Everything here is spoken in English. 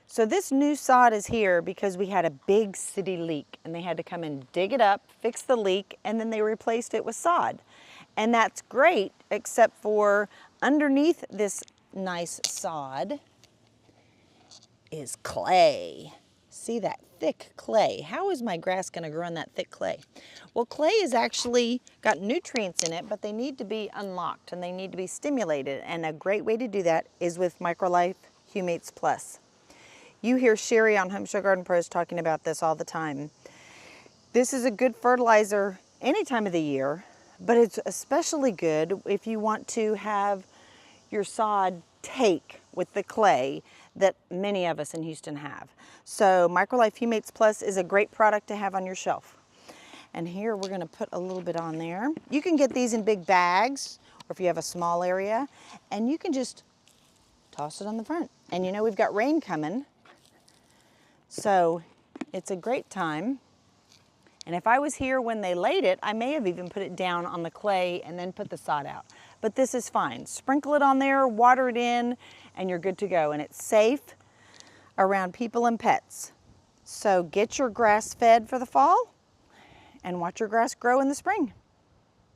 So this new sod is here because we had a big city leak and they had to come and dig it up, fix the leak, and then they replaced it with sod. And that's great, except for underneath this nice sod is clay. See that thick clay? How is my grass going to grow in that thick clay? Well, clay is actually got nutrients in it, but they need to be unlocked and they need to be stimulated. And a great way to do that is with MicroLife Humates Plus. You hear Sherry on HomeShowGardenPros talking about this all the time. This is a good fertilizer any time of the year, but it's especially good if you want to have your sod take with the clay that many of us in Houston have. So MicroLife Humates Plus is a great product to have on your shelf. And here we're gonna put a little bit on there. You can get these in big bags, or if you have a small area, and you can just toss it on the front. And you know we've got rain coming, so it's a great time. And if I was here when they laid it, I may have even put it down on the clay and then put the sod out. But this is fine. Sprinkle it on there, water it in, and you're good to go. And it's safe around people and pets. So get your grass fed for the fall and watch your grass grow in the spring.